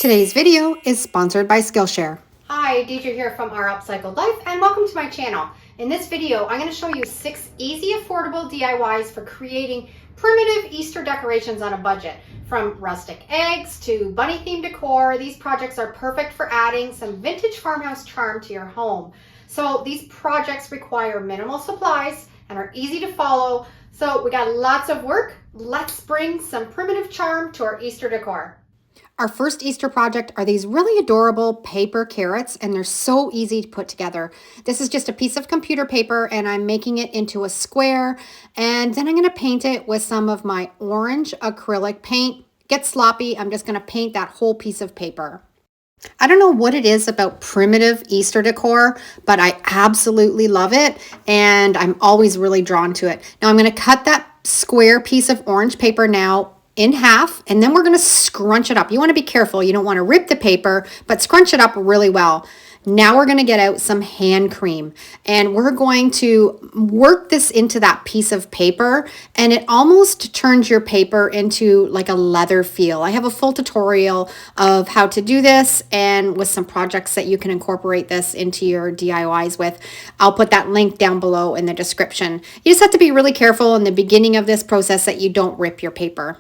Today's video is sponsored by Skillshare. Hi, Deidre here from Our Upcycled Life, and welcome to my channel. In this video, I'm going to show you 6 easy, affordable DIYs for creating primitive Easter decorations on a budget. From rustic eggs to bunny-themed decor, these projects are perfect for adding some vintage farmhouse charm to your home. So these projects require minimal supplies and are easy to follow. So we got lots of work. Let's bring some primitive charm to our Easter decor. Our first Easter project are these really adorable paper carrots, and they're so easy to put together. This is just a piece of computer paper, and I'm making it into a square, and then I'm going to paint it with some of my orange acrylic paint. Get sloppy, I'm just going to paint that whole piece of paper. I don't know what it is about primitive Easter decor, but I absolutely love it, and I'm always really drawn to it. Now I'm going to cut that square piece of orange paper now in half, and then we're going to scrunch it up. You want to be careful. You don't want to rip the paper, but scrunch it up really well. Now we're going to get out some hand cream, and we're going to work this into that piece of paper, and it almost turns your paper into like a leather feel. I have a full tutorial of how to do this and with some projects that you can incorporate this into your DIYs with. I'll put that link down below in the description. You just have to be really careful in the beginning of this process that you don't rip your paper.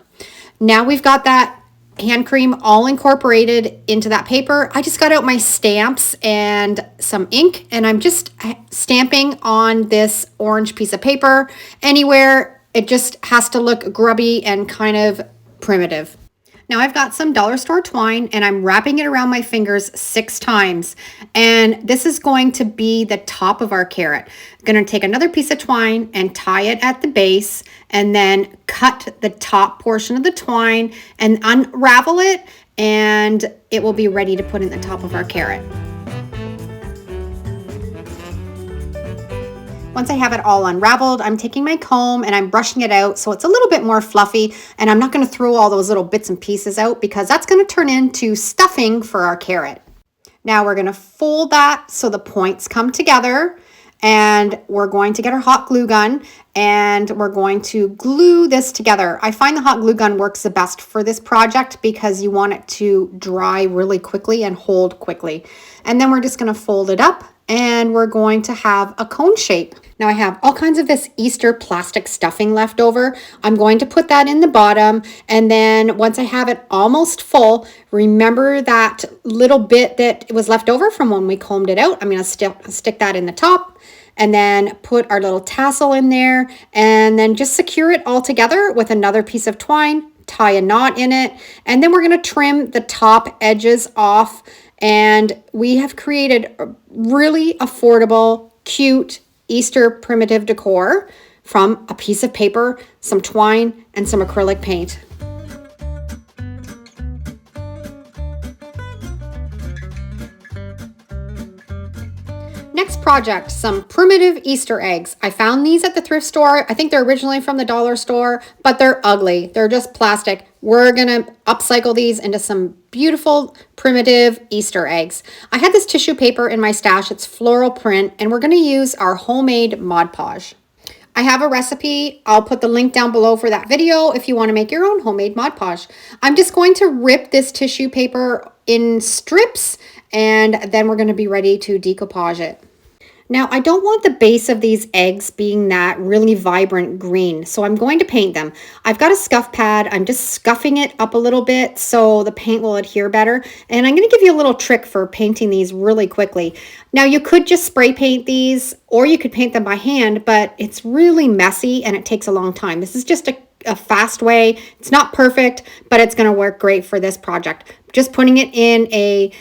Now we've got that hand cream all incorporated into that paper. I just got out my stamps and some ink, and I'm just stamping on this orange piece of paper anywhere. It just has to look grubby and kind of primitive. Now I've got some dollar store twine, and I'm wrapping it around my fingers 6 times. And this is going to be the top of our carrot. I'm going to take another piece of twine and tie it at the base, and then cut the top portion of the twine and unravel it, and it will be ready to put in the top of our carrot. Once I have it all unraveled, I'm taking my comb and I'm brushing it out so it's a little bit more fluffy, and I'm not going to throw all those little bits and pieces out because that's going to turn into stuffing for our carrot. Now we're going to fold that so the points come together, and we're going to get our hot glue gun and we're going to glue this together. I find the hot glue gun works the best for this project because you want it to dry really quickly and hold quickly. And then we're just going to fold it up, and we're going to have a cone shape. Now I have all kinds of this Easter plastic stuffing left over. I'm going to put that in the bottom, and then once I have it almost full, remember that little bit that was left over from when we combed it out. I'm going to stick that in the top, and then put our little tassel in there, and then just secure it all together with another piece of twine, tie a knot in it, and then we're going to trim the top edges off. And we have created a really affordable, cute Easter primitive decor from a piece of paper, some twine, and some acrylic paint. Next project, some primitive Easter eggs. I found these at the thrift store. I think they're originally from the dollar store, but they're ugly. They're just plastic. We're gonna upcycle these into some beautiful primitive Easter eggs. I had this tissue paper in my stash. It's floral print, and we're gonna use our homemade Mod Podge. I have a recipe. I'll put the link down below for that video if you want to make your own homemade Mod Podge. I'm just going to rip this tissue paper in strips, and then we're going to be ready to decoupage it. Now, I don't want the base of these eggs being that really vibrant green, so I'm going to paint them. I've got a scuff pad. I'm just scuffing it up a little bit so the paint will adhere better. And I'm going to give you a little trick for painting these really quickly. Now, you could just spray paint these, or you could paint them by hand, but it's really messy and it takes a long time. This is just a fast way. It's not perfect, but it's going to work great for this project. Just putting it in a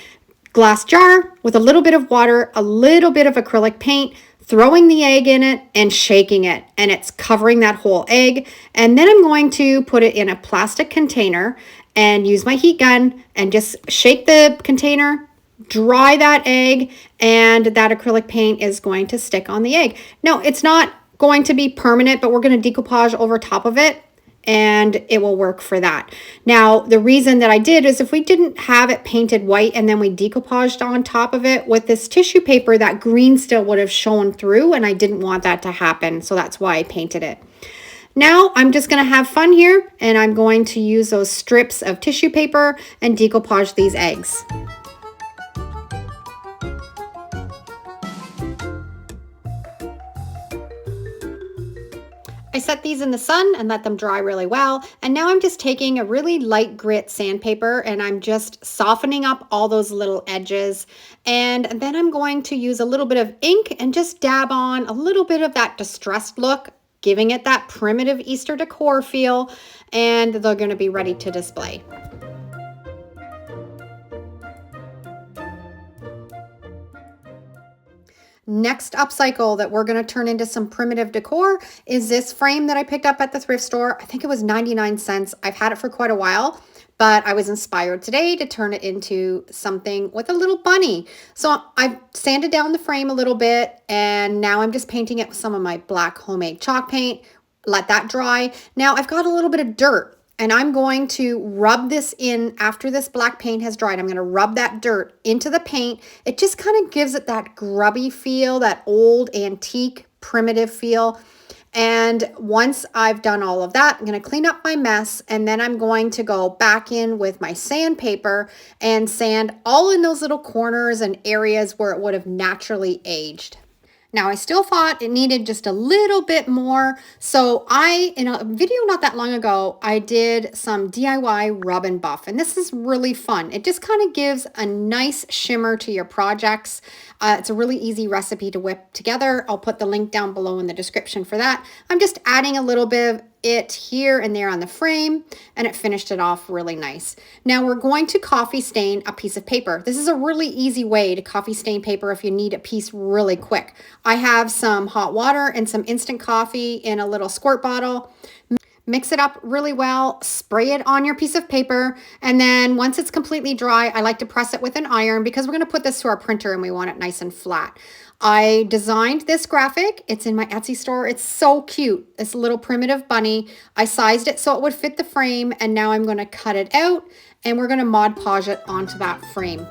glass jar with a little bit of water, a little bit of acrylic paint, throwing the egg in it and shaking it, and it's covering that whole egg. And then I'm going to put it in a plastic container and use my heat gun and just shake the container, dry that egg, and that acrylic paint is going to stick on the egg. Now, it's not going to be permanent, but we're going to decoupage over top of it, and it will work for that. Now, the reason that I did is if we didn't have it painted white and then we decoupaged on top of it with this tissue paper, that green still would have shown through, and I didn't want that to happen, so that's why I painted it. Now I'm just going to have fun here, and I'm going to use those strips of tissue paper and decoupage these eggs. I set these in the sun and let them dry really well. And now I'm just taking a really light grit sandpaper and I'm just softening up all those little edges. And then I'm going to use a little bit of ink and just dab on a little bit of that distressed look, giving it that primitive Easter decor feel, and they're going to be ready to display. Next upcycle that we're going to turn into some primitive decor is this frame that I picked up at the thrift store. I think it was 99 cents. I've had it for quite a while, but I was inspired today to turn it into something with a little bunny. So I've sanded down the frame a little bit, and now I'm just painting it with some of my black homemade chalk paint. Let that dry. Now I've got a little bit of dirt, and I'm going to rub this in after this black paint has dried. I'm going to rub that dirt into the paint. It just kind of gives it that grubby feel, that old antique primitive feel. And once I've done all of that, I'm going to clean up my mess, and then I'm going to go back in with my sandpaper and sand all in those little corners and areas where it would have naturally aged. Now, I still thought it needed just a little bit more. So in a video not that long ago, I did some DIY rub and buff, and this is really fun. It just kind of gives a nice shimmer to your projects. It's a really easy recipe to whip together. I'll put the link down below in the description for that. I'm just adding a little bit of it here and there on the frame, and it finished it off really nice. Now we're going to coffee stain a piece of paper. This is a really easy way to coffee stain paper if you need a piece really quick. I have some hot water and some instant coffee in a little squirt bottle. Mix it up really well, spray it on your piece of paper, and then once it's completely dry, I like to press it with an iron because we're going to put this to our printer and we want it nice and flat. I designed this graphic. It's in my Etsy store. It's so cute. This little primitive bunny. I sized it so it would fit the frame, and now I'm going to cut it out and we're going to Mod Podge it onto that frame.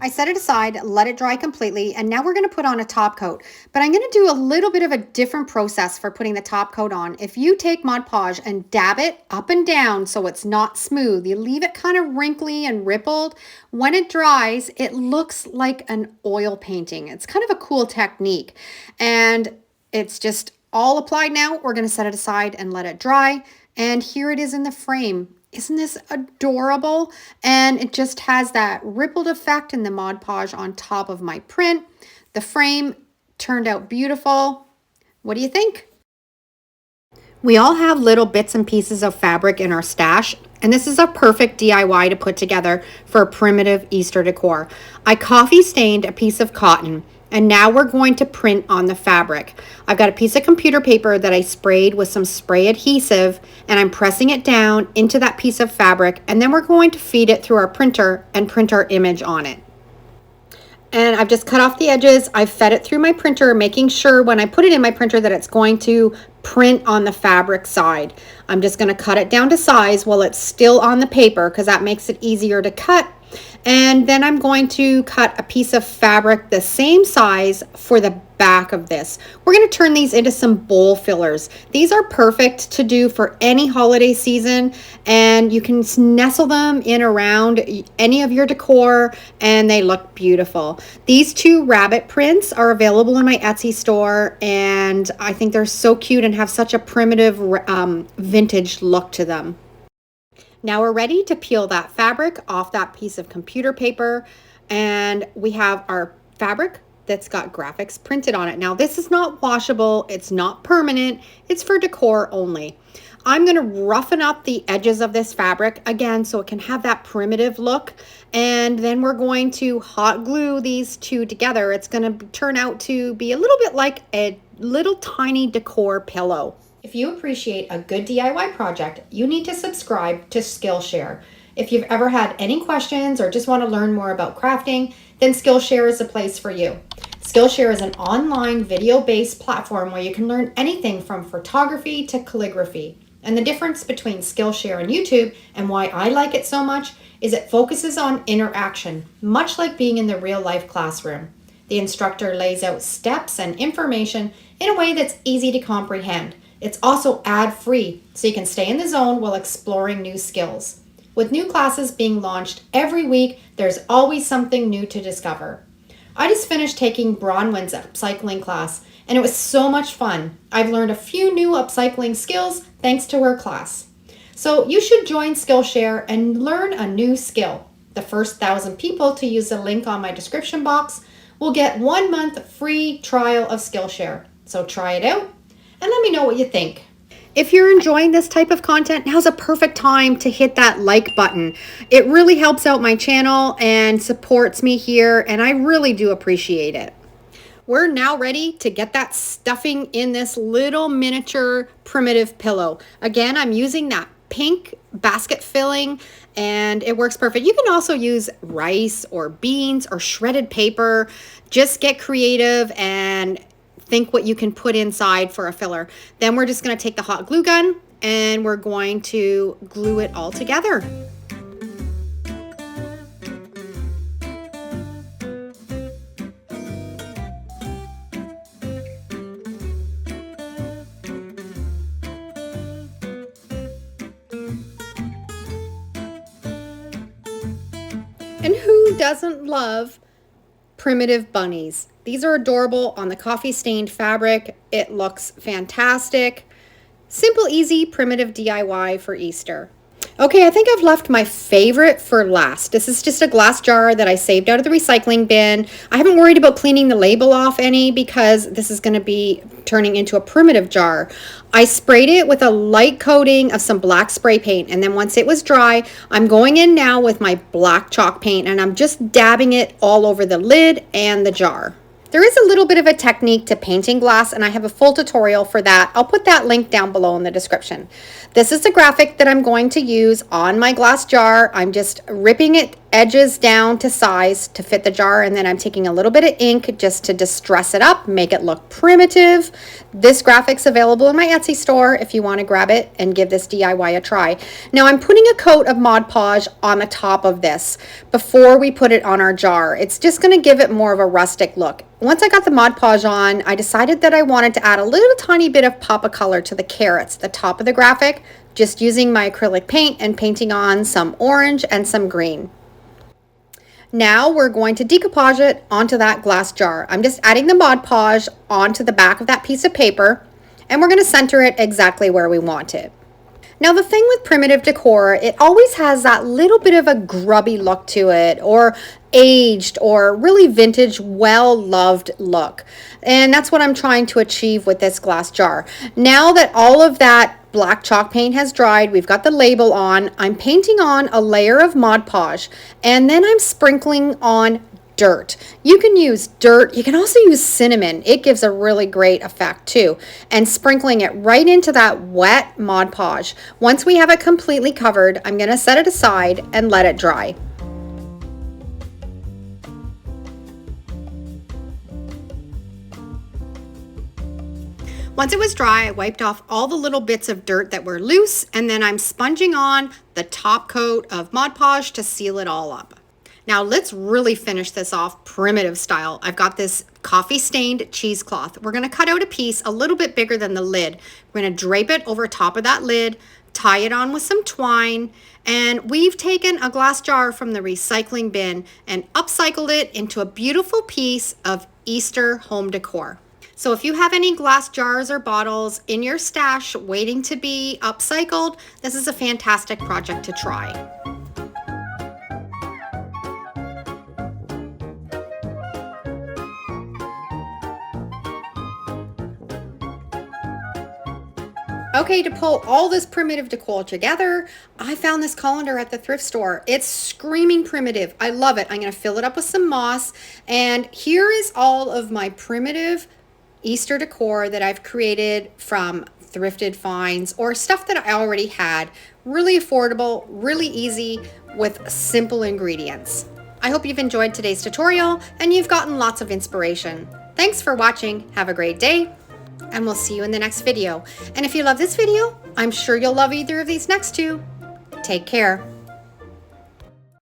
I set it aside, let it dry completely, and now we're going to put on a top coat. But I'm going to do a little bit of a different process for putting the top coat on. If you take Mod Podge and dab it up and down so it's not smooth, you leave it kind of wrinkly and rippled, when it dries, it looks like an oil painting. It's kind of a cool technique, and it's just all applied now. We're going to set it aside and let it dry, and here it is in the frame. Isn't this adorable? And it just has that rippled effect in the Mod Podge on top of my print. The frame turned out beautiful. What do you think? We all have little bits and pieces of fabric in our stash, and this is a perfect DIY to put together for a primitive Easter decor. I coffee stained a piece of cotton, and now we're going to print on the fabric. I've got a piece of computer paper that I sprayed with some spray adhesive, and I'm pressing it down into that piece of fabric, and then we're going to feed it through our printer and print our image on it. And I've just cut off the edges. I've fed it through my printer, making sure when I put it in my printer that it's going to print on the fabric side. I'm just going to cut it down to size while it's still on the paper because that makes it easier to cut. And then I'm going to cut a piece of fabric the same size for the back of this. We're going to turn these into some bowl fillers. These are perfect to do for any holiday season, and you can nestle them in around any of your decor, and they look beautiful. These two rabbit prints are available in my Etsy store, and I think they're so cute and have such a primitive vintage look to them. Now we're ready to peel that fabric off that piece of computer paper, and we have our fabric that's got graphics printed on it. Now this is not washable, it's not permanent, it's for decor only. I'm going to roughen up the edges of this fabric again so it can have that primitive look, and then we're going to hot glue these two together. It's going to turn out to be a little bit like a little tiny decor pillow. If you appreciate a good DIY project, you need to subscribe to Skillshare. If you've ever had any questions or just want to learn more about crafting, then Skillshare is the place for you. Skillshare is an online video-based platform where you can learn anything from photography to calligraphy. And the difference between Skillshare and YouTube and why I like it so much is it focuses on interaction, much like being in the real life classroom. The instructor lays out steps and information in a way that's easy to comprehend. It's also ad-free, so you can stay in the zone while exploring new skills. With new classes being launched every week, there's always something new to discover. I just finished taking Bronwyn's upcycling class, and it was so much fun. I've learned a few new upcycling skills thanks to her class. So you should join Skillshare and learn a new skill. The first 1,000 people to use the link on my description box will get 1 month free trial of Skillshare. So try it out and let me know what you think. If you're enjoying this type of content, now's a perfect time to hit that like button. It really helps out my channel and supports me here, and I really do appreciate it. We're now ready to get that stuffing in this little miniature primitive pillow. Again, I'm using that pink basket filling and it works perfect. You can also use rice or beans or shredded paper. Just get creative and think what you can put inside for a filler. Then we're just going to take the hot glue gun and we're going to glue it all together. And who doesn't love primitive bunnies? These are adorable on the coffee stained fabric. It looks fantastic. Simple, easy, primitive DIY for Easter. Okay, I think I've left my favorite for last. This is just a glass jar that I saved out of the recycling bin. I haven't worried about cleaning the label off any because this is going to be turning into a primitive jar. I sprayed it with a light coating of some black spray paint, and then once it was dry, I'm going in now with my black chalk paint and I'm just dabbing it all over the lid and the jar. There is a little bit of a technique to painting glass, and I have a full tutorial for that. I'll put that link down below in the description. This is the graphic that I'm going to use on my glass jar. I'm just ripping it edges down to size to fit the jar, and then I'm taking a little bit of ink just to distress it up, make it look primitive. This graphic's available in my Etsy store if you want to grab it and give this DIY a try. Now I'm putting a coat of Mod Podge on the top of this before we put it on our jar. It's just going to give it more of a rustic look. Once I got the Mod Podge on, I decided that I wanted to add a little tiny bit of pop of color to the carrots, the top of the graphic, just using my acrylic paint and painting on some orange and some green. Now we're going to decoupage it onto that glass jar. I'm just adding the Mod Podge onto the back of that piece of paper, and we're going to center it exactly where we want it. Now the thing with primitive decor, it always has that little bit of a grubby look to it, or aged, or really vintage, well-loved look. And that's what I'm trying to achieve with this glass jar. Now that all of that black chalk paint has dried, we've got the label on, I'm painting on a layer of Mod Podge, and then I'm sprinkling on dirt. You can use dirt. You can also use cinnamon. It gives a really great effect too. And sprinkling it right into that wet Mod Podge. Once we have it completely covered, I'm going to set it aside and let it dry. Once it was dry, I wiped off all the little bits of dirt that were loose, and then I'm sponging on the top coat of Mod Podge to seal it all up. Now let's really finish this off primitive style. I've got this coffee stained cheesecloth. We're going to cut out a piece a little bit bigger than the lid. We're going to drape it over top of that lid, tie it on with some twine, and we've taken a glass jar from the recycling bin and upcycled it into a beautiful piece of Easter home decor. So if you have any glass jars or bottles in your stash waiting to be upcycled, this is a fantastic project to try. Okay, to pull all this primitive decor together, I found this colander at the thrift store. It's screaming primitive. I love it. I'm going to fill it up with some moss, and here is all of my primitive Easter decor that I've created from thrifted finds or stuff that I already had. Really affordable, really easy with simple ingredients. I hope you've enjoyed today's tutorial and you've gotten lots of inspiration. Thanks for watching. Have a great day, and we'll see you in the next video. And if you love this video, I'm sure you'll love either of these next two. Take care.